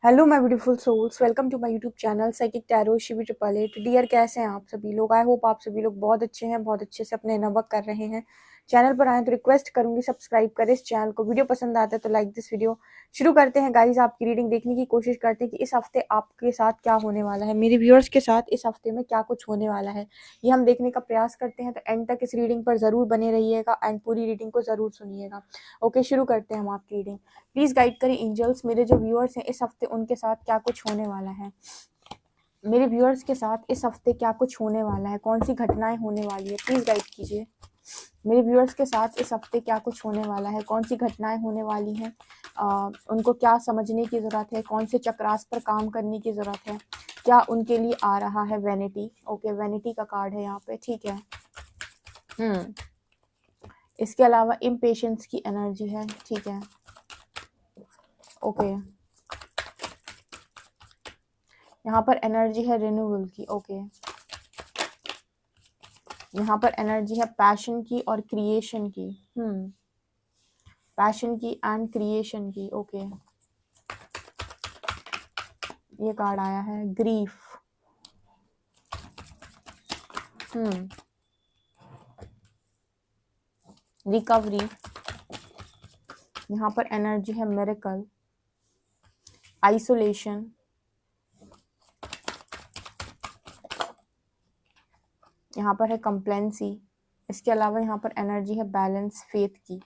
Hello my beautiful souls, welcome to my YouTube channel psychic tarot Shivi 888। Dear, कैसे हैं आप सभी लोग? आई होप आप सभी लोग बहुत अच्छे हैं, बहुत अच्छे से अपने वर्क कर रहे हैं। चैनल पर आए तो रिक्वेस्ट करूंगी सब्सक्राइब करें इस चैनल को। वीडियो पसंद आता है तो लाइक दिस वीडियो। शुरू करते हैं गाइज, आपकी रीडिंग देखने की कोशिश करते हैं कि इस हफ्ते आपके साथ क्या होने वाला है, मेरे व्यूअर्स के साथ इस हफ्ते में क्या कुछ होने वाला है, ये हम देखने का प्रयास करते हैं। तो एंड तक इस रीडिंग पर जरूर बने रहिएगा एंड पूरी रीडिंग को जरूर सुनिएगा। ओके, शुरू करते हैं हम आपकी रीडिंग। प्लीज गाइड करें एंजल्स, मेरे जो व्यूअर्स हैं इस हफ्ते उनके साथ क्या कुछ होने वाला है। मेरे व्यूअर्स के साथ इस हफ्ते क्या कुछ होने वाला है, कौन सी घटनाएं होने वाली है, प्लीज गाइड कीजिए। मेरे व्यूअर्स के साथ इस हफ्ते क्या कुछ होने वाला है, कौन सी घटनाएं होने वाली हैं, उनको क्या समझने की ज़रूरत है, कौन से चक्रास पर काम करने की ज़रूरत है, क्या उनके लिए आ रहा है वैनिटी। ओके, वैनिटी का कार्ड है यहाँ पे, ठीक है। इसके अलावा इम्पेशेंस की एनर्जी है, ठीक है। ओके, यहाँ पर एनर्जी है रिन्यूअल की। ओके, यहाँ पर एनर्जी है पैशन की और क्रिएशन की। पैशन की एंड क्रिएशन की। ओके, ये कार्ड आया है ग्रीफ। रिकवरी। यहाँ पर एनर्जी है मिरेकल, आइसोलेशन, यहाँ पर है कंप्लेंसी। इसके अलावा यहाँ पर एनर्जी है बैलेंस, फेथ की।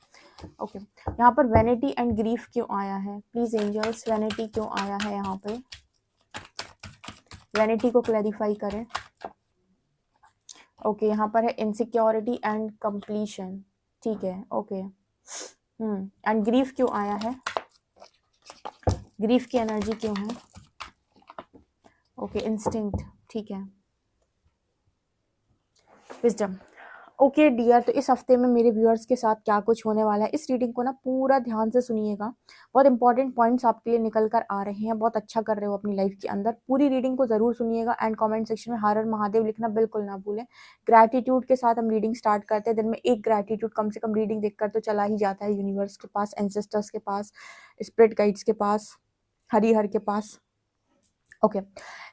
ओके, यहाँ पर वैनिटी एंड ग्रीफ क्यों आया है? प्लीज एंजल्स, वैनिटी क्यों आया है यहाँ पे? वैनिटी को क्लैरिफाई करें। ओके, यहाँ पर है इनसिक्योरिटी एंड कंप्लीशन, ठीक है। ओके, एंड ग्रीफ क्यों आया है? ग्रीफ की एनर्जी क्यों है? ओके, इंस्टिंक्ट, ठीक है। विजडम। ओके डियर, तो इस हफ्ते में मेरे व्यूअर्स के साथ क्या कुछ होने वाला है, इस रीडिंग को ना पूरा ध्यान से सुनिएगा। बहुत इंपॉर्टेंट पॉइंट्स आपके लिए निकल कर आ रहे हैं, बहुत अच्छा कर रहे हो अपनी लाइफ के अंदर। पूरी रीडिंग को जरूर सुनिएगा एंड कमेंट सेक्शन में हर हर महादेव लिखना बिल्कुल ना भूलें। ग्रैटिट्यूड के साथ हम रीडिंग स्टार्ट करते हैं। दिन में एक ग्रैटिट्यूड कम से कम रीडिंग देखकर तो चला ही जाता है यूनिवर्स के पास, एंसेस्टर्स के पास, स्पिरिट गाइड्स के पास, हरिहर के पास। ओके,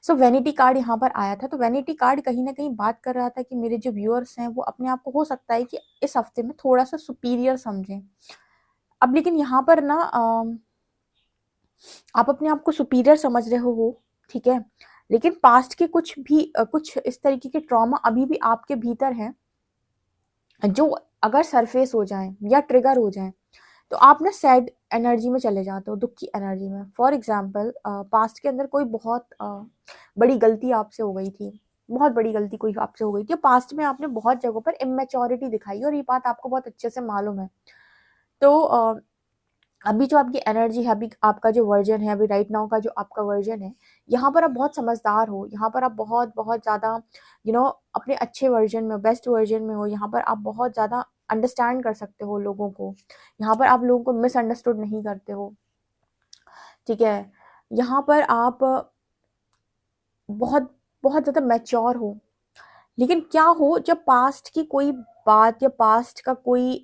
सो वैनिटी कार्ड यहाँ पर आया था। तो वैनिटी कार्ड कहीं ना कहीं बात कर रहा था कि मेरे जो व्यूअर्स हैं वो अपने आप को हो सकता है कि इस हफ्ते में थोड़ा सा सुपीरियर समझें। अब लेकिन यहाँ पर ना आप अपने आप को सुपीरियर समझ रहे हो, ठीक है, लेकिन पास्ट के कुछ भी कुछ इस तरीके के ट्रॉमा अभी भी आपके भीतर हैं, जो अगर सरफेस हो जाए या ट्रिगर हो जाए तो आप ना सैड एनर्जी में चले जाते हो, दुख की एनर्जी में। फॉर एग्जाम्पल, पास्ट के अंदर कोई बहुत बड़ी गलती आपसे हो गई थी, बहुत बड़ी गलती कोई आपसे हो गई थी, पास्ट में आपने बहुत जगहों पर इमेच्योरिटी दिखाई और ये बात आपको बहुत अच्छे से मालूम है। तो अभी जो आपकी एनर्जी है, अभी आपका जो वर्जन है, अभी राइट नाउ का जो आपका वर्जन है, यहाँ पर आप बहुत समझदार हो, यहाँ पर आप बहुत बहुत ज़्यादा अपने अच्छे वर्जन में, बेस्ट वर्जन में हो। यहाँ पर आप बहुत ज़्यादा अंडरस्टैंड कर सकते हो लोगों को, यहाँ पर आप लोगों को मिसअंडरस्टूड नहीं करते हो, ठीक है। यहाँ पर आप बहुत बहुत ज़्यादा मैच्योर हो। लेकिन क्या हो, जब पास्ट की कोई बात या पास्ट का कोई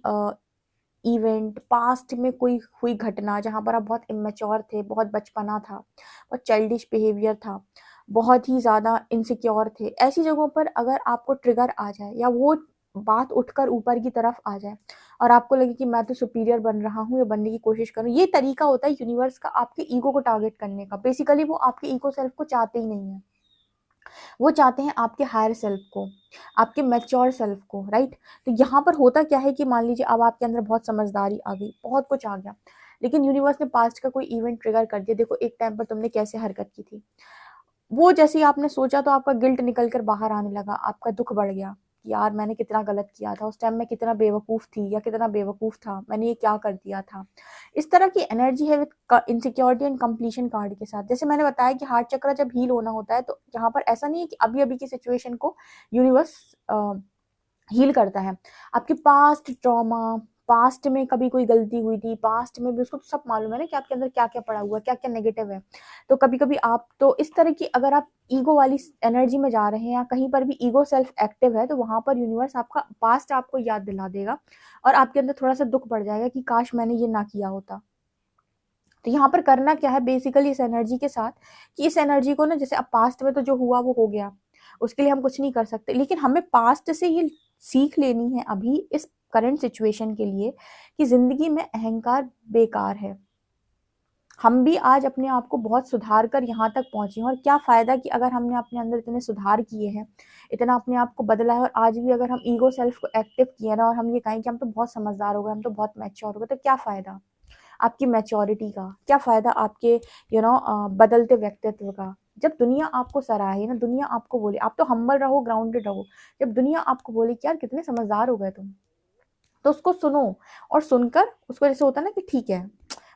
इवेंट, पास्ट में कोई हुई घटना जहाँ पर आप बहुत इमेच्योर थे, बहुत बचपना था, बहुत चाइल्डिश बिहेवियर था, बहुत ही ज़्यादा इनसिक्योर थे, ऐसी जगहों पर अगर आपको ट्रिगर आ जाए या वो बात उठकर ऊपर की तरफ आ जाए और आपको लगे कि मैं तो सुपीरियर बन रहा हूँ या बनने की कोशिश करूँ, ये तरीका होता है यूनिवर्स का आपके ईगो को टारगेट करने का। बेसिकली वो आपके ईगो सेल्फ को चाहते ही नहीं है, वो चाहते हैं आपके हायर सेल्फ को, आपके मैच्योर सेल्फ को, राइट। तो यहाँ पर होता क्या है कि मान लीजिए अब आपके अंदर बहुत समझदारी आ गई, बहुत कुछ आ गया, लेकिन यूनिवर्स ने पास्ट का कोई इवेंट ट्रिगर कर दिया। देखो एक टाइम पर तुमने कैसे हरकत की थी, वो जैसे ही आपने सोचा तो आपका गिल्ट निकल कर बाहर आने लगा, आपका दुख बढ़ गया कि यार मैंने कितना गलत किया था उस टाइम, मैं कितना बेवकूफ़ थी या कितना बेवकूफ़ था, मैंने ये क्या कर दिया था। इस तरह की एनर्जी है with insecurity and completion card के साथ। जैसे मैंने बताया कि हार्ट चक्र जब हील होना होता है तो यहाँ पर ऐसा नहीं है कि अभी अभी की सिचुएशन को यूनिवर्स हील करता है। आपके पास्ट ट्रॉमा, पास्ट में कभी कोई गलती हुई थी, पास्ट में भी उसको तो सब मालूम है ना कि आपके अंदर क्या क्या पड़ा हुआ है, क्या क्या नेगेटिव है। तो कभी कभी आप तो इस तरह की अगर आप ईगो वाली एनर्जी में जा रहे हैं या कहीं पर भी ईगो सेल्फ एक्टिव है, तो वहां पर यूनिवर्स आपका पास्ट आपको याद दिला देगा और आपके अंदर थोड़ा सा दुख बढ़ जाएगा कि काश मैंने ये ना किया होता। तो यहाँ पर करना क्या है बेसिकली इस एनर्जी के साथ, कि इस एनर्जी को ना, जैसे अब पास्ट में तो जो हुआ वो हो गया, उसके लिए हम कुछ नहीं कर सकते, लेकिन हमें पास्ट से ये सीख लेनी है अभी इस करंट सिचुएशन के लिए, कि जिंदगी में अहंकार बेकार है। हम भी आज अपने आप को बहुत सुधार कर यहाँ तक पहुंचे हैं, और क्या फायदा कि अगर हमने अपने अंदर इतने सुधार किए हैं, इतना अपने आप को बदला है, और आज भी अगर हम ईगो सेल्फ को एक्टिव किए ना, और हम ये कहें कि हम तो बहुत समझदार हो गए, हम तो बहुत मैच्योर हो गए, तो क्या फायदा आपकी मैच्योरिटी का, क्या फायदा आपके बदलते व्यक्तित्व का। जब दुनिया आपको सराहे ना, दुनिया आपको बोले, आप तो हम्बल रहो, ग्राउंडेड रहो, जब दुनिया आपको बोले कि यार कितने समझदार हो गए तुम, तो उसको सुनो, और सुनकर उसको जैसे होता है ना कि ठीक है,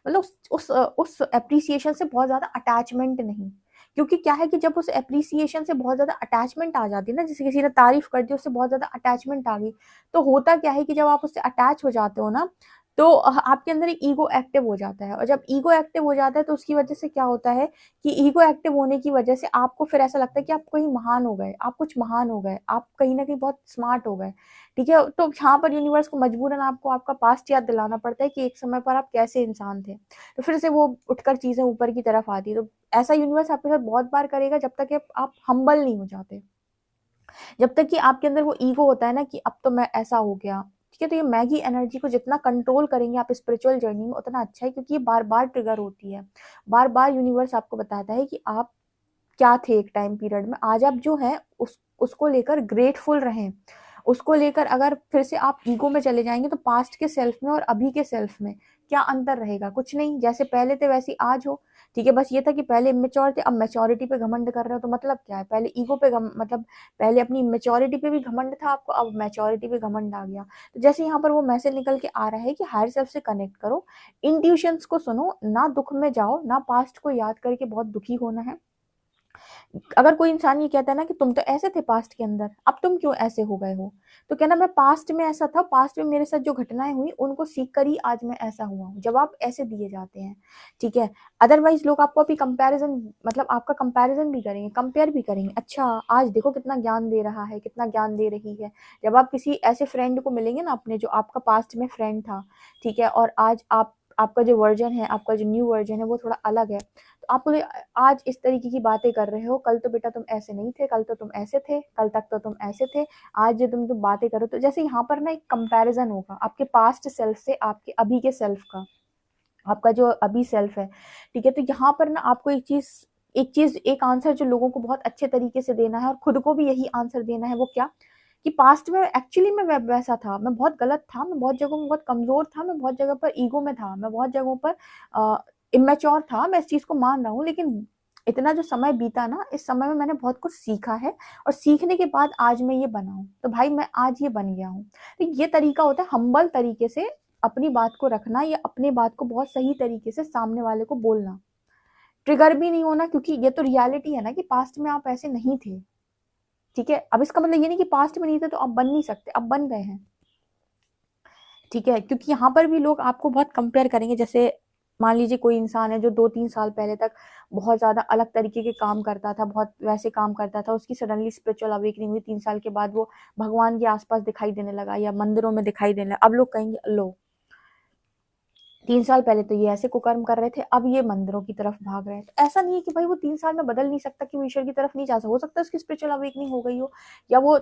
मतलब उस एप्रिसिएशन से बहुत ज्यादा अटैचमेंट नहीं, क्योंकि क्या है कि जब उस एप्रिसिएशन से बहुत ज्यादा अटैचमेंट आ जाती है ना, जैसे किसी ने तारीफ कर दी, उससे बहुत ज्यादा अटैचमेंट आ गई, तो होता क्या है कि जब आप उससे अटैच हो जाते हो ना, तो आपके अंदर एक ईगो एक्टिव हो जाता है, और जब ईगो एक्टिव हो जाता है तो उसकी वजह से क्या होता है कि ईगो एक्टिव होने की वजह से आपको फिर ऐसा लगता है कि आप कहीं महान हो गए, आप कुछ महान हो गए, आप कहीं ना कहीं बहुत स्मार्ट हो गए। ठीक है, तो यहाँ पर यूनिवर्स को मजबूरन आपको आपका पास्ट याद दिलाना पड़ता है कि एक समय पर आप कैसे इंसान थे, तो फिर से वो उठकर चीजें ऊपर की तरफ आती है। तो ऐसा यूनिवर्स आपके साथ बहुत बार करेगा जब तक कि आप हम्बल नहीं हो जाते, जब तक कि आपके अंदर वो ईगो होता है ना कि अब तो मैं ऐसा हो गया। ठीक है, तो ये मैगी एनर्जी को जितना कंट्रोल करेंगे आप स्पिरिचुअल जर्नी में, उतना अच्छा है, क्योंकि ये बार बार ट्रिगर होती है, बार बार यूनिवर्स आपको बताता है कि आप क्या थे एक टाइम पीरियड में, आज आप जो है उसको लेकर ग्रेटफुल रहें। उसको लेकर अगर फिर से आप ईगो में चले जाएंगे, तो पास्ट के सेल्फ में और अभी के सेल्फ में क्या अंतर रहेगा, कुछ नहीं, जैसे पहले थे वैसे आज हो। ठीक है, बस ये था कि पहले इमेच्योर थे, अब मैच्योरिटी पे घमंड कर रहे हो, तो मतलब क्या है, पहले ईगो पे मतलब पहले अपनी मेच्योरिटी पे भी घमंड था आपको, अब मैच्योरिटी पे घमंड आ गया। तो जैसे यहाँ पर वो मैसेज निकल के आ रहा है कि हायर सेल्फ से कनेक्ट करो, इंट्यूशंस को सुनो, ना दुख में जाओ, ना पास्ट को याद करके बहुत दुखी होना है। अगर कोई इंसान ये कहता है ना कि तुम तो ऐसे थे पास्ट के अंदर, अब तुम क्यों ऐसे हो गए हो, तो कहना मैं पास्ट में ऐसा था, पास्ट में मेरे साथ जो घटनाएं हुई उनको सीख कर ही आज मैं ऐसा हुआ हूँ, जवाब ऐसे दिए जाते हैं। ठीक है, अदरवाइज लोग आपको अभी कंपैरिजन, मतलब आपका कंपैरिजन भी करेंगे, कंपेयर भी करेंगे, अच्छा आज देखो कितना ज्ञान दे रहा है, कितना ज्ञान दे रही है। जब आप किसी ऐसे फ्रेंड को मिलेंगे ना अपने, जो आपका पास्ट में फ्रेंड था, ठीक है, और आज आपका जो वर्जन है, आपका जो न्यू वर्जन है वो थोड़ा अलग है, तो आप बोले आज इस तरीके की बातें कर रहे हो, कल तो बेटा तुम ऐसे नहीं थे, कल तो तुम ऐसे थे, कल तक तो तुम ऐसे थे, आज जो तुम बातें करो, तो जैसे यहाँ पर ना एक कंपैरिजन होगा आपके पास्ट सेल्फ से आपके अभी के सेल्फ का, आपका जो अभी सेल्फ है। ठीक है, तो यहाँ पर ना आपको एक आंसर जो लोगों को बहुत अच्छे तरीके से देना है, और खुद को भी यही आंसर देना है, वो क्या, कि पास्ट में एक्चुअली मैं वैसा था, मैं बहुत गलत था, मैं बहुत जगहों में बहुत कमजोर था, मैं बहुत जगह पर ईगो में था, मैं बहुत जगहों पर इमेच्योर था, मैं इस चीज को मान रहा हूँ, लेकिन इतना जो समय बीता ना, इस समय में मैंने बहुत कुछ सीखा है, और सीखने के बाद आज मैं ये बना हूँ, तो भाई मैं आज ये बन गया हूँ। तो ये तरीका होता है हम्बल तरीके से अपनी बात को रखना, या अपनी बात को बहुत सही तरीके से सामने वाले को बोलना, ट्रिगर भी नहीं होना, क्योंकि ये तो रियलिटी है ना कि पास्ट में आप ऐसे नहीं थे। ठीक है, अब इसका मतलब ये नहीं कि पास्ट में नहीं थे तो अब बन नहीं सकते, अब बन गए हैं। ठीक है, क्योंकि यहाँ पर भी लोग आपको बहुत कंपेयर करेंगे, जैसे मान लीजिए कोई इंसान है जो 2-3 साल पहले तक बहुत ज्यादा अलग तरीके के काम करता था, बहुत वैसे काम करता था, उसकी सडनली स्पिरिचुअल अवेकनिंग हुई, 3 साल के बाद वो भगवान के आसपास दिखाई देने लगा, या मंदिरों में दिखाई देने लगा। अब लोग कहेंगे लो, 3 साल पहले तो ये ऐसे कुकर्म कर रहे थे, अब ये मंदिरों की तरफ भाग रहे हैं। तो ऐसा नहीं है कि भाई वो 3 साल में बदल नहीं सकता, कि वो ईश्वर की तरफ नहीं जा सकता, हो सकता है उसकी स्पिरिचुअल अवेकनिंग हो गई हो, या वो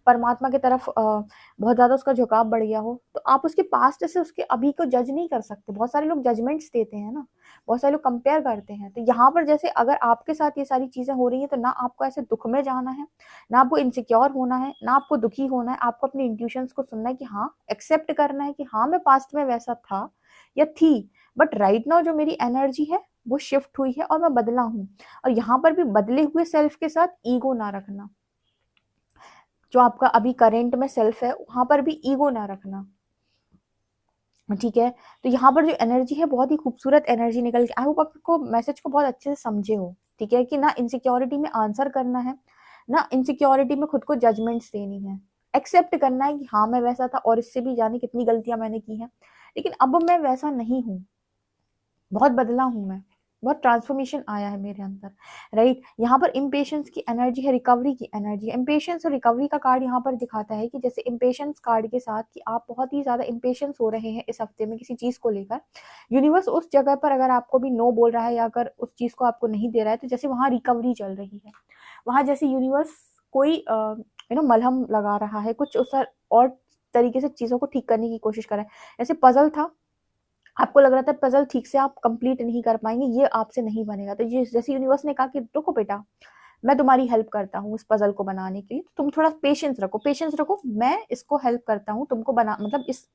परमात्मा की तरफ बहुत ज्यादा उसका झुकाव बढ़ गया हो। तो आप उसके पास्ट से उसके अभी को जज नहीं कर सकते, बहुत सारे लोग जजमेंट्स देते हैं ना, बहुत सारे लोग कंपेयर करते हैं। तो यहाँ पर जैसे अगर आपके साथ ये सारी चीजें हो रही हैं, तो ना आपको ऐसे दुख में जाना है, ना आपको इनसिक्योर होना है, ना आपको दुखी होना है, आपको अपने इंट्यूशंस को सुनना है, कि हाँ एक्सेप्ट करना है कि हाँ मैं पास्ट में वैसा था या थी, बट राइट नाउ जो मेरी एनर्जी है वो शिफ्ट हुई है, और मैं बदला हूँ। और यहाँ पर भी बदले हुए सेल्फ के साथ ईगो ना रखना, जो आपका अभी करेंट में सेल्फ है वहां पर भी ईगो ना रखना। ठीक है, तो यहाँ पर जो एनर्जी है बहुत ही खूबसूरत एनर्जी निकल के, आई होप आपको मैसेज को बहुत अच्छे से समझे हो। ठीक है, कि ना इनसिक्योरिटी में आंसर करना है, ना इनसिक्योरिटी में खुद को जजमेंट्स देनी है, एक्सेप्ट करना है कि हाँ मैं वैसा था, और इससे भी जाने कितनी गलतियां मैंने की हैं, लेकिन अब मैं वैसा नहीं हूँ, बहुत बदला हूं मैं। बहुत ट्रांसफॉर्मेशन आया है मेरे अंदर, राइट। यहाँ पर इम्पेशंस की एनर्जी है, रिकवरी की एनर्जी है। इम्पेशंस और रिकवरी का कार्ड यहाँ पर दिखाता है कि जैसे इम्पेशंस कार्ड के साथ कि आप बहुत ही ज़्यादा इम्पेशंस हो रहे हैं इस हफ्ते में किसी चीज़ को लेकर। यूनिवर्स उस जगह पर अगर आपको भी नो बोल रहा है या अगर उस चीज़ को आपको नहीं दे रहा है, तो जैसे वहाँ रिकवरी चल रही है, वहाँ जैसे यूनिवर्स कोई मलहम लगा रहा है, कुछ उस और तरीके से चीज़ों को ठीक करने की कोशिश कर रहा है। जैसे पजल था, आपको लग रहा था पजल ठीक से आप कंप्लीट नहीं कर पाएंगे, ये आपसे नहीं बनेगा, तो ये जैसे यूनिवर्स ने कहा कि रुको बेटा, मैं तुम्हारी हेल्प करता हूँ इस पजल को बनाने के लिए, तो तुम थोड़ा पेशेंस रखो, मैं इसको हेल्प करता हूँ तुमको बना, मतलब इस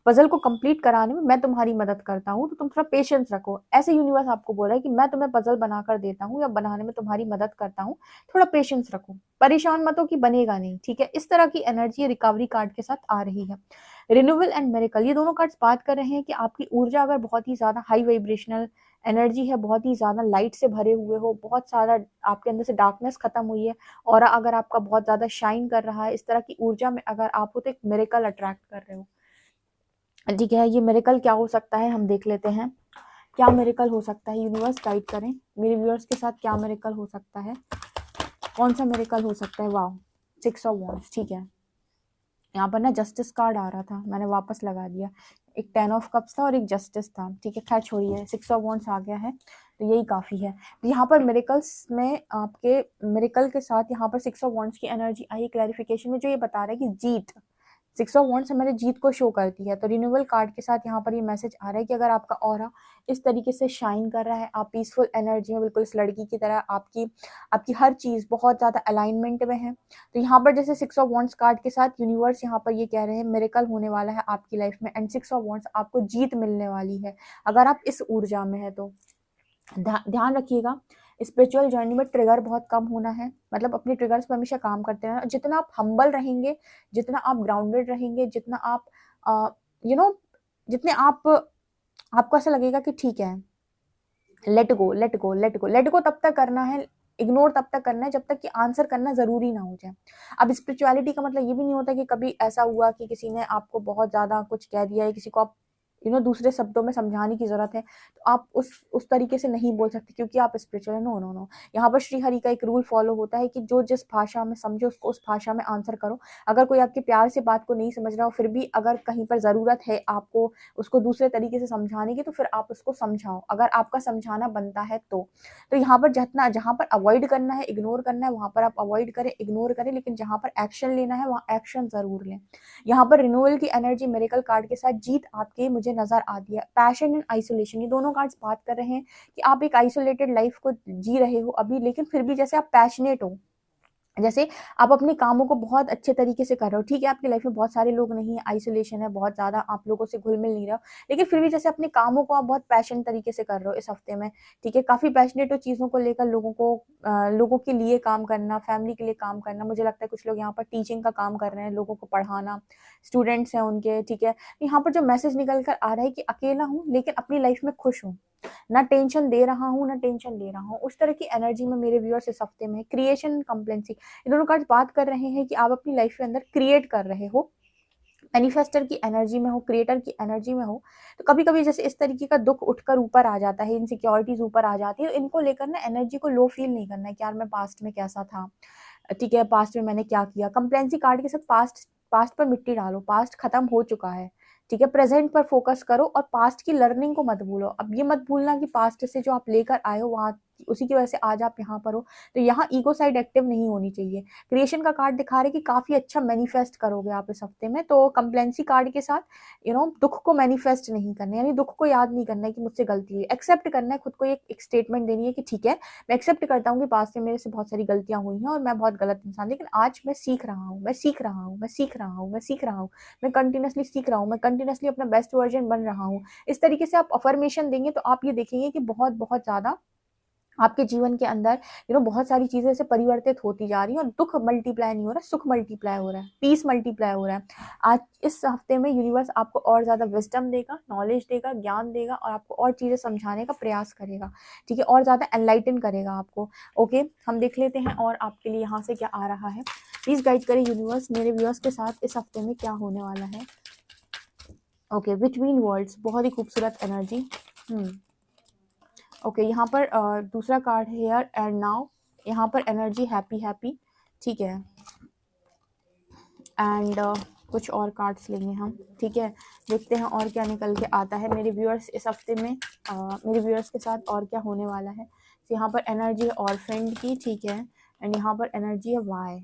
पजल को कंप्लीट कराने में मैं तुम्हारी मदद करता हूँ, तो तुम थोड़ा पेशेंस रखो। ऐसे यूनिवर्स आपको बोल रहा है कि मैं तुम्हें पजल बनाकर देता हूँ या बनाने में तुम्हारी मदद करता हूँ, थोड़ा पेशेंस रखो, परेशान मत हो कि बनेगा नहीं, ठीक है। इस तरह की एनर्जी रिकवरी कार्ड के साथ आ रही है। रिन्यूअल एंड मिरेकल, ये दोनों कार्ड्स बात कर रहे हैं कि आपकी ऊर्जा अगर बहुत ही ज्यादा हाई वाइब्रेशनल एनर्जी है, बहुत ही ज्यादा लाइट से भरे हुए हो, बहुत सारा आपके अंदर से डार्कनेस खत्म हुई है, और अगर आपका बहुत ज्यादा शाइन कर रहा है, इस तरह की ऊर्जा में अगर आप हो तो एक मिरेकल अट्रैक्ट कर रहे हो, ठीक है। ये मिरेकल क्या हो सकता है हम देख लेते हैं। क्या मिरेकल हो सकता है, यूनिवर्स गाइड करें मेरे व्यूअर्स के साथ, क्या मिरेकल हो सकता है, कौन सा मिरेकल हो सकता है। वाह, 6 ऑफ वॉन्ड्स, ठीक है। यहाँ पर ना जस्टिस कार्ड आ रहा था, मैंने वापस लगा दिया। एक 10 ऑफ कप्स था और एक जस्टिस था, ठीक है, खैर छोड़िए, 6 ऑफ वॉन्ड्स आ गया है, तो यही काफ़ी है। तो यहाँ पर मिरेकल्स में आपके मिरेकल के साथ यहाँ पर 6 ऑफ वॉन्ड्स की एनर्जी आई, क्लैरिफिकेशन में जो ये बता रहा है कि जीत, 6 ऑफ वॉन्ड्स हमारे जीत को शो करती है। तो रिन्यूअल कार्ड के साथ यहाँ पर ये मैसेज आ रहा है कि अगर आपका ऑरा इस तरीके से शाइन कर रहा है, आप पीसफुल एनर्जी में बिल्कुल इस लड़की की तरह, आपकी आपकी हर चीज़ बहुत ज़्यादा अलाइनमेंट में है, तो यहाँ पर जैसे 6 ऑफ वॉन्ड्स कार्ड के साथ यूनिवर्स यहाँ पर ये कह रहे हैं मिरेकल होने वाला है आपकी लाइफ में, एंड 6 ऑफ वॉन्ड्स आपको जीत मिलने वाली है अगर आप इस ऊर्जा में है तो। ध्यान रखिएगा, स्पिरिचुअल जर्नी में ट्रिगर बहुत कम होना है, मतलब अपने ट्रिगर्स पर हमेशा काम करते रहना। जितना आप हम्बल रहेंगे, जितना आप ग्राउंडेड रहेंगे, जितना आप यू नो जितने आप, आपको ऐसा लगेगा कि ठीक है, let go let go let go let go तब तक करना है, इग्नोर तब तक करना है जब तक कि आंसर करना जरूरी ना हो जाए। अब स्पिरिचुअलिटी का मतलब ये भी नहीं होता कि कभी ऐसा हुआ कि किसी ने आपको बहुत ज्यादा कुछ कह दिया है, किसी को आप दूसरे शब्दों में समझाने की जरूरत है, तो आप उस तरीके से नहीं बोल सकते क्योंकि आप स्पिरिचुअल है। नो नो नो, यहाँ पर श्री हरि का एक रूल फॉलो होता है कि जो जिस भाषा में समझे उसको उस भाषा में आंसर करो। अगर कोई आपके प्यार से बात को नहीं समझ रहा हो, फिर भी अगर कहीं पर जरूरत है आपको उसको दूसरे तरीके से समझाने की, तो फिर आप उसको समझाओ, अगर आपका समझाना बनता है तो यहाँ पर जितना, जहाँ पर अवॉइड करना है, इग्नोर करना है, वहां पर आप अवॉइड करें, इग्नोर करें, लेकिन जहाँ पर एक्शन लेना है वहाँ एक्शन जरूर लें। यहाँ पर रिन्यूअल की एनर्जी मिरेकल कार्ड के साथ जीत आपके मुझे नजर आती है। पैशन एंड आइसोलेशन, ये दोनों कार्ड्स बात कर रहे हैं कि आप एक आइसोलेटेड लाइफ को जी रहे हो अभी, लेकिन फिर भी जैसे आप पैशनेट हो, जैसे आप अपने कामों को बहुत अच्छे तरीके से कर रहे हो, ठीक है, आपकी लाइफ में बहुत सारे लोग नहीं है, आइसोलेशन है, बहुत ज्यादा आप लोगों से घुल मिल नहीं रहे हो, लेकिन फिर भी जैसे अपने कामों को आप बहुत पैशन तरीके से कर रहे हो इस हफ्ते में, ठीक है, काफी पैशनेट हो चीजों को लेकर, लोगों के लिए काम करना, फैमिली के लिए काम करना। मुझे लगता है कुछ लोग यहाँ पर टीचिंग का काम कर रहे हैं, लोगों को पढ़ाना, स्टूडेंट्स हैं उनके, ठीक है। यहाँ पर जो मैसेज निकल कर आ रहा है कि अकेला हूँ लेकिन अपनी लाइफ में खुश हूँ, ना टेंशन दे रहा हूँ ना टेंशन ले रहा हूँ, उस तरह की एनर्जी में मेरे व्यूअर्स इस हफ्ते में। क्रिएशन कंप्लेंसी, ये दोनों कार्ड बात कर रहे हैं कि आप अपनी लाइफ के अंदर क्रिएट कर रहे हो, मैनिफेस्टर की एनर्जी में हो, क्रिएटर की एनर्जी में हो। तो कभी कभी जैसे इस तरीके का दुख उठकर ऊपर आ जाता है, इनसिक्योरिटीज ऊपर आ जाती है, इनको लेकर ना एनर्जी को लो फील नहीं करना है कि यार मैं पास्ट में कैसा था, ठीक है, पास्ट में मैंने क्या किया। कंप्लेंसी कार्ड के साथ पास्ट पास्ट पर मिट्टी डालो, पास्ट खत्म हो चुका है, ठीक है, प्रेजेंट पर फोकस करो और पास्ट की लर्निंग को मत भूलो। अब ये मत भूलना कि पास्ट से जो आप लेकर आए हो वहां, उसी की वजह से आज आप यहाँ पर हो, तो यहाँ ईगो साइड एक्टिव नहीं होनी चाहिए। क्रिएशन का कार्ड दिखा रहे कि काफी अच्छा मैनिफेस्ट करोगे आप इस हफ्ते में। तो कंप्लेंसी कार्ड के साथ दुख को मैनिफेस्ट नहीं करना, यानी दुख को याद नहीं करना है कि मुझसे गलती हुई, एक्सेप्ट करना है, खुद को एक स्टेटमेंट देनी है कि ठीक है, मैं एक्सेप्ट करता हूँ कि पास्ट में मेरे से बहुत सारी गलतियां हुई हैं और मैं बहुत गलत इंसान, लेकिन आज मैं सीख रहा हूँ, मैं सीख रहा हूँ, मैं सीख रहा हूँ, मैं सीख रहा हूँ, मैं कंटिन्यूसली सीख रहा हूँ, मैं कंटिन्यूसली अपना बेस्ट वर्जन बन रहा हूँ। इस तरीके से आप अफर्मेशन देंगे तो आप ये देखेंगे कि बहुत बहुत ज्यादा आपके जीवन के अंदर बहुत सारी चीजें ऐसे परिवर्तित होती जा रही है, और दुख मल्टीप्लाई नहीं हो रहा, सुख मल्टीप्लाई हो रहा है, पीस मल्टीप्लाई हो रहा है। आज इस हफ्ते में यूनिवर्स आपको और ज्यादा विजडम देगा, नॉलेज देगा, ज्ञान देगा, और आपको और चीजें समझाने का प्रयास करेगा, ठीक है, और ज्यादा एनलाइटन करेगा आपको। ओके, हम देख लेते हैं और आपके लिए यहाँ से क्या आ रहा है। प्लीज गाइड करें यूनिवर्स मेरे व्यूअर्स के साथ इस हफ्ते में क्या होने वाला है। ओके, बिटवीन वर्ल्ड्स, बहुत ही खूबसूरत एनर्जी। ओके, यहाँ पर दूसरा कार्ड है हियर एंड नाउ, यहाँ पर एनर्जी हैप्पी हैप्पी, ठीक है। एंड कुछ और कार्ड्स लेंगे हम, ठीक है, देखते हैं और क्या निकल के आता है मेरे व्यूअर्स इस हफ्ते में, मेरे व्यूअर्स के साथ और क्या होने वाला है। तो यहाँ पर एनर्जी है और फ्रेंड की, ठीक है, एंड यहाँ पर एनर्जी है वाई।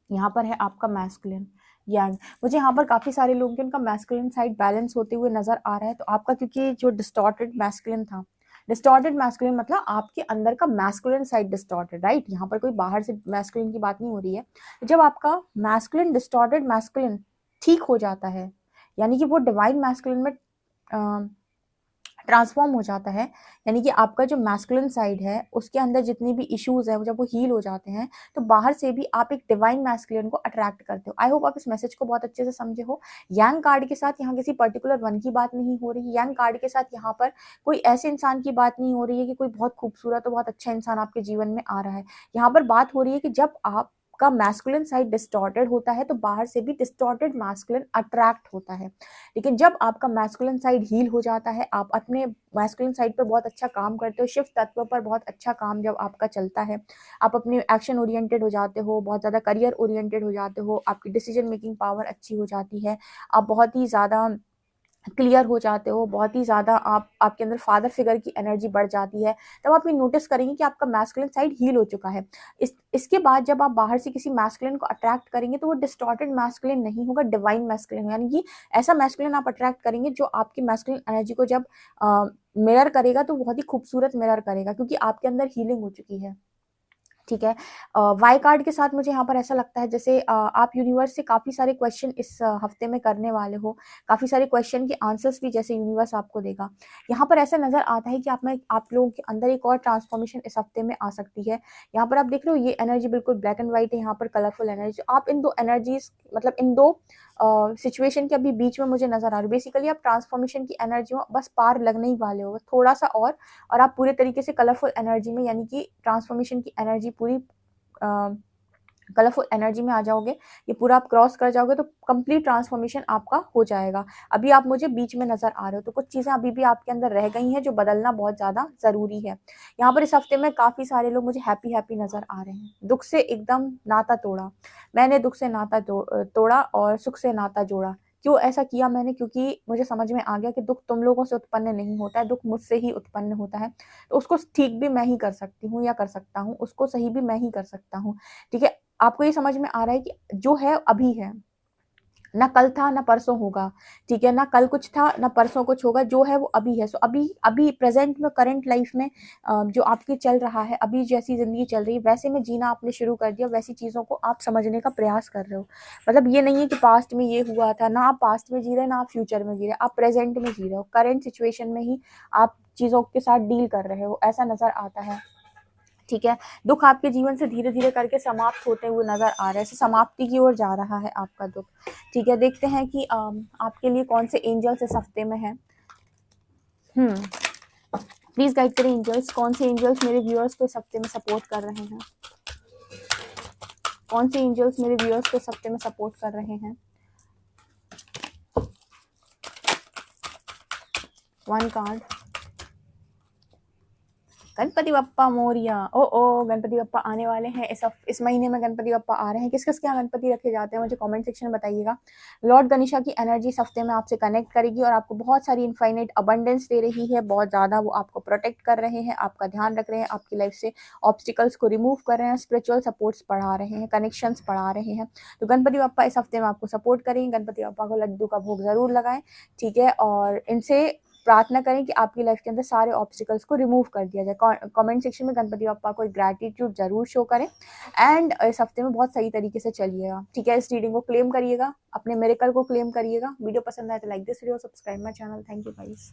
यहाँ पर है आपका मैस्कुलिन यांग। मुझे यहाँ पर काफ़ी सारे लोगों के उनका मैस्कुलिन साइड बैलेंस होते हुए नज़र आ रहा है। तो आपका क्योंकि जो डिस्टॉर्टेड मैस्कुलिन था, डिस्टॉर्टेड मैस्कुलिन मतलब आपके अंदर का मैस्कुलिन साइड डिस्टॉर्टेड, राइट, यहाँ पर कोई बाहर से मैस्कुलिन की बात नहीं हो रही है। जब आपका मैस्कुलिन डिस्टॉर्टेड मैस्कुलिन ठीक हो जाता है, यानी कि वो डिवाइन मैस्कुलिन में ट्रांसफॉर्म हो जाता है, यानी कि आपका जो मैस्कुलिन साइड है उसके अंदर जितनी भी इश्यूज है जब वो हील हो जाते हैं, तो बाहर से भी आप एक डिवाइन मैस्कुलिन को अट्रैक्ट करते हो। आई होप आप इस मैसेज को बहुत अच्छे से समझे हो। यांग कार्ड के साथ यहाँ किसी पर्टिकुलर वन की बात नहीं हो रही। यांग कार्ड के साथ यहाँ पर कोई ऐसे इंसान की बात नहीं हो रही है कि कोई बहुत खूबसूरत और बहुत अच्छा इंसान आपके जीवन में आ रहा है। यहाँ पर बात हो रही है कि जब आप का मैस्कुलिन साइड डिस्टॉर्टेड होता है तो बाहर से भी डिस्टॉर्टेड मैस्कुलिन अट्रैक्ट होता है। लेकिन जब आपका मैस्कुलिन साइड हील हो जाता है, आप अपने मैस्कुलिन साइड पर बहुत अच्छा काम करते हो, शिफ्ट तत्व पर बहुत अच्छा काम जब आपका चलता है, आप अपने एक्शन ओरिएंटेड हो जाते हो, बहुत ज़्यादा करियर ओरिएंटेड हो जाते हो, आपकी डिसीजन मेकिंग पावर अच्छी हो जाती है, आप बहुत ही ज़्यादा क्लियर हो जाते हो, बहुत ही ज़्यादा आपके अंदर फादर फिगर की एनर्जी बढ़ जाती है, तब आप ये नोटिस करेंगे कि आपका मैस्कुलिन साइड हील हो चुका है। इसके बाद जब आप बाहर से किसी मैस्कुलिन को अट्रैक्ट करेंगे तो वो डिस्टॉर्टेड मैस्कुलिन नहीं होगा, डिवाइन मैस्कुलिन, यानी कि ऐसा मैस्कुलिन आप अट्रैक्ट करेंगे जो आपकी मैस्कुलिन एनर्जी को जब मिरर करेगा तो बहुत ही खूबसूरत मिरर करेगा, क्योंकि आपके अंदर हीलिंग हो चुकी है, ठीक है। वाई कार्ड के साथ मुझे यहाँ पर ऐसा लगता है जैसे आप यूनिवर्स से काफ़ी सारे क्वेश्चन इस हफ्ते में करने वाले हो, काफ़ी सारे क्वेश्चन के आंसर्स भी जैसे यूनिवर्स आपको देगा। यहाँ पर ऐसा नज़र आता है कि आप लोगों के अंदर एक और ट्रांसफॉर्मेशन इस हफ्ते में आ सकती है। यहाँ पर आप देख रहे हो ये एनर्जी बिल्कुल ब्लैक एंड व्हाइट है, यहाँ पर कलरफुल एनर्जी, आप इन दो एनर्जीज मतलब इन दो सिचुएशन के अभी बीच में मुझे नजर आ रहा है। बेसिकली आप ट्रांसफॉर्मेशन की एनर्जी में बस पार लगने ही वाले हो, थोड़ा सा और आप पूरे तरीके से कलरफुल एनर्जी में, यानी कि ट्रांसफॉर्मेशन की एनर्जी पूरी कलरफुल एनर्जी में आ जाओगे, ये पूरा आप क्रॉस कर जाओगे तो कंप्लीट ट्रांसफॉर्मेशन आपका हो जाएगा। अभी आप मुझे बीच में नजर आ रहे हो, तो कुछ चीज़ें अभी भी आपके अंदर रह गई हैं जो बदलना बहुत ज़्यादा ज़रूरी है। यहाँ पर इस हफ्ते में काफ़ी सारे लोग मुझे हैप्पी हैप्पी नजर आ रहे हैं। दुख से एकदम नाता तोड़ा, मैंने दुख से नाता तोड़ा और सुख से नाता जोड़ा। क्यों ऐसा किया मैंने? क्योंकि मुझे समझ में आ गया कि दुख तुम लोगों से उत्पन्न नहीं होता है, दुख मुझसे ही उत्पन्न होता है, तो उसको ठीक भी मैं ही कर सकती हूँ या कर सकता हूँ, उसको सही भी मैं ही कर सकता हूँ, ठीक है। आपको ये समझ में आ रहा है कि जो है अभी है, ना कल था ना परसों होगा, ठीक है, ना कल कुछ था ना परसों कुछ होगा, जो है वो अभी है। सो अभी अभी प्रेजेंट में, करंट लाइफ में जो आपकी चल रहा है, अभी जैसी जिंदगी चल रही है वैसे में जीना आपने शुरू कर दिया, वैसी चीज़ों को आप समझने का प्रयास कर रहे हो। मतलब ये नहीं है कि पास्ट में ये हुआ था, ना आप पास्ट में जी रहे ना आप फ्यूचर में जी रहे, आप प्रेजेंट में जी रहे हो, करंट सिचुएशन में ही आप चीज़ों के साथ डील कर रहे हो, ऐसा नज़र आता है, ठीक है। दुख आपके जीवन से धीरे धीरे करके समाप्त होते हुए नजर आ रहा है, समाप्ति की ओर जा रहा है आपका दुख, ठीक है। देखते हैं कि आपके लिए कौन से एंजल्स इस हफ्ते में है। प्लीज गाइड करें एंजल्स, कौन से एंजल्स मेरे व्यूअर्स को इस हफ्ते में सपोर्ट कर रहे हैं, कौन से एंजल्स मेरे व्यूअर्स को इस हफ्ते में सपोर्ट कर रहे हैं। One card, Ganpati Bappa Morya. ओ गणपति बप्पा आने वाले हैं, इस महीने में गणपति बप्पा आ रहे हैं। किस किस के यहाँ गणपति रखे जाते हैं मुझे कमेंट सेक्शन में बताइएगा। लॉर्ड गणेशा की एनर्जी इस हफ्ते में आपसे कनेक्ट करेगी और आपको बहुत सारी इनफाइनाइट अबंडेंस दे रही है, बहुत ज़्यादा वो आपको प्रोटेक्ट कर रहे हैं, आपका ध्यान रख रहे हैं, आपकी लाइफ से ऑब्स्टिकल्स को रिमूव कर रहे हैं, स्पिरिचुअल सपोर्ट्स बढ़ा रहे हैं, कनेक्शंस बढ़ा रहे हैं। तो गणपति बप्पा इस हफ्ते में आपको सपोर्ट करेंगे। गणपति बप्पा को लड्डू का भोग जरूर लगाएं, ठीक है, और इनसे प्रार्थना करें कि आपकी लाइफ के अंदर सारे ऑब्स्टिकल्स को रिमूव कर दिया जाए। कमेंट सेक्शन में गणपति बप्पा को ग्रैटिट्यूड जरूर शो करें एंड इस हफ्ते में बहुत सही तरीके से चलिएगा, ठीक है। इस रीडिंग को क्लेम करिएगा, अपने मिरेकल को क्लेम करिएगा। वीडियो पसंद आए तो like this video, subscribe my channel. Thank you guys.